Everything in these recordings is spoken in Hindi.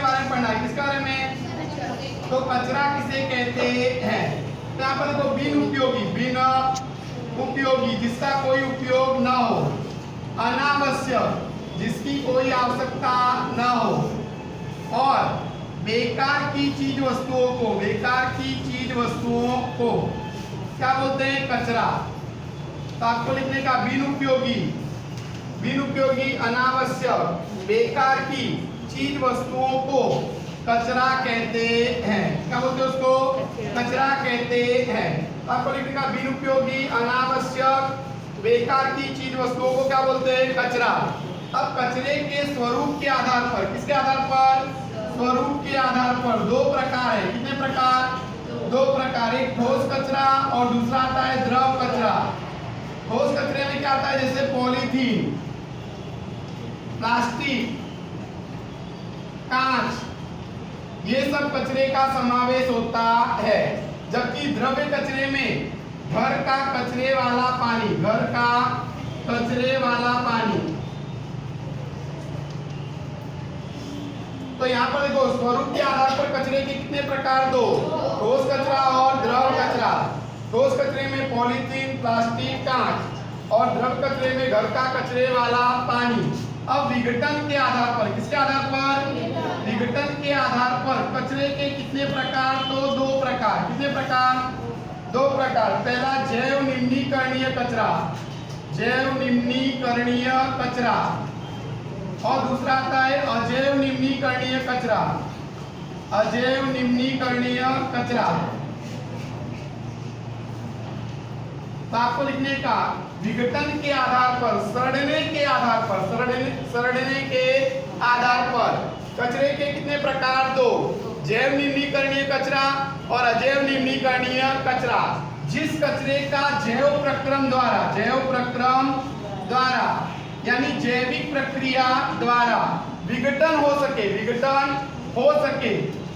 बारे में पढ़ना है। किसके बारे में? तो कचरा किसे कहते हैं? तो यहाँ पर देखो बिन उपयोगी, बिन उपयोगी जिसका कोई उपयोग न हो, अनावश्यक जिसकी कोई आवश्यकता न हो, और बेकार की चीज वस्तुओं को, बेकार की चीज वस्तुओं को क्या बोलते हैं? कचरा। तो आपको लिखने का बिन उपयोगी, बिन उपयोगी, अनावश्यक, बेकार की चीज वस्तुओं को कचरा कहते हैं। क्या बोलते हैं उसको? कचरा कहते हैं। तो आपको लिखने का बिन उपयोगी, अनावश्यक, बेकार की चीज वस्तुओं को क्या बोलते हैं? कचरा। अब कचरे के स्वरूप के आधार पर, किसके आधार पर? स्वरूप के आधार पर दो प्रकार है। कितने प्रकार? दो प्रकार, एक ठोस कचरा और दूसरा आता है द्रव कचरा। ठोस कचरे में क्या आता है? जैसे पॉलीथीन, प्लास्टिक, कांच, ये सब कचरे का समावेश होता है। जबकि द्रव्य कचरे में घर का कचरे वाला पानी, घर का कचरे वाला पानी। तो यहाँ पर देखो स्वरूप के आधार पर कचरे के कितने प्रकार? दो, ठोस कचरा और द्रव कचरा। ठोस कचरे में पॉलीथीन, प्लास्टिक, कांच, और द्रव कचरे में घर का कचरे वाला पानी। अब विघटन के आधार पर, किसके आधार पर? विघटन के आधार पर कचरे के कितने प्रकार? तो दो प्रकार। कितने प्रकार? दो प्रकार। पहला जैव निम्नीकरणीय कचरा, जैव निम्नीकरणीय कचरा, और दूसरा आता है अजैव निम्नीकरणीय कचरा, अजैव निम्नीकरणीय कचरा। तो आपको लिखने का विघटन के आधार पर, सड़ने के आधार पर, सड़ने के आधार पर कचरे के कितने प्रकार? दो, जैव निम्नीकरणीय कचरा और अजैव निम्नीकरणीय कचरा। जिस कचरे का जैव प्रक्रम द्वारा, जैव प्रक्रम द्वारा यानी जैविक प्रक्रिया द्वारा विघटन हो सके, विघटन हो सके,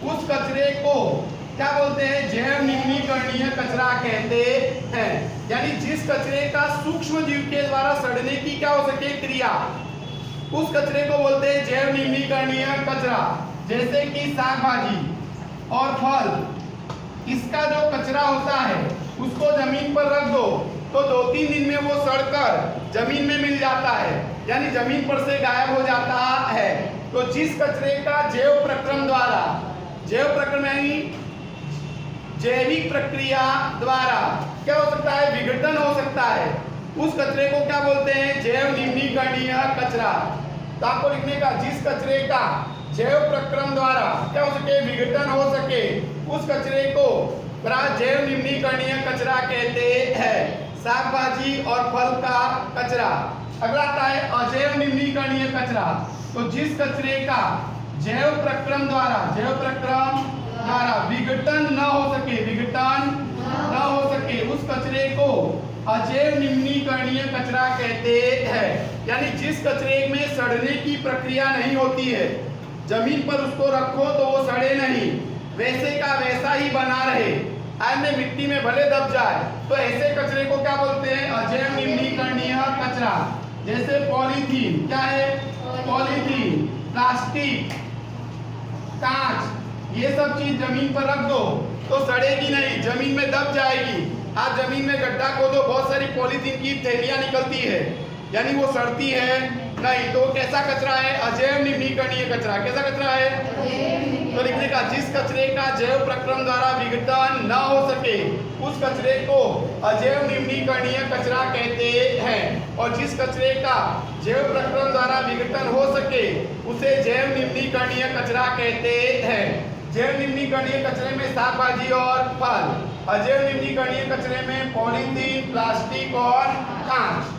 उस कचरे को क्या बोलते हैं? जैव निम्नीकरणीय कचरा कहते हैं। यानी जिस कचरे का सूक्ष्म जीव के द्वारा सड़ने की क्या हो सके? क्रिया, उस कचरे को बोलते हैं जैव निम्नीकरणीय कचरा। जैसे कि साग भाजी और फल, इसका जो कचरा होता है उसको जमीन पर रख दो तो 2-3 दिन में वो सड़कर जमीन में मिल जाता है, यानी जमीन पर से गायब हो जाता है। तो जिस कचरे का जैव प्रक्रम द्वारा, जैव प्रक्रम यानी जैविक प्रक्रिया द्वारा क्या हो सकता है? विघटन हो सकता है, उस कचरे को क्या बोलते हैं? जैव निम्नीकरणीय कचरा। तो आपको लिखने का जिस कचरे का जैव प्रक्रम द्वारा क्या हो सके? विघटन हो सके, उस कचरे को जैव निम्नीकरणीय कचरा कहते हैं। साग भाजी और फल का कचरा। अगला आता है अजैव निम्नीकरणीय कचरा। तो जिस कचरे का जैव प्रक्रम द्वारा, जैव प्रक्रम द्वारा विघटन न हो सके, विघटन न हो सके, उस कचरे को अजैव निम्नीकरणीय कचरा कहते हैं। यानी जिस कचरे में सड़ने की प्रक्रिया नहीं होती है, जमीन पर उसको रखो तो वो सड़े नहीं, वैसे का वैसा ही बना रहे, आज में मिट्टी में भले दब जाए, तो ऐसे कचरे को क्या बोलते हैं? अजैव निम्नीकरणीय कचरा। जैसे पॉलीथीन, क्या है? पॉलीथीन, प्लास्टिक, कांच, ये सब चीज जमीन पर रख दो तो सड़ेगी नहीं, जमीन में दब जाएगी। आप जमीन में गड्ढा खोदो, बहुत सारी पॉलीथीन की थैलियां निकलती है, यानी वो सड़ती है नहीं। तो कैसा कचरा है? अजैव निम्नीकरणीय कचरा। कैसा कचरा है? तो लिखने का जिस कचरे का जैव प्रक्रम द्वारा विघटन न हो सके, उस कचरे को अजैव निम्नीकरणीय कचरा कहते हैं। और जिस कचरे का जैव प्रक्रम द्वारा विघटन हो सके, उसे जैव निम्नीकरणीय कचरा कहते हैं। जैव निम्नीकरणीय कचरे में साग भाजी और फल, अजैव निम्नीकरणीय कचरे में पॉलीथीन, प्लास्टिक और कांच।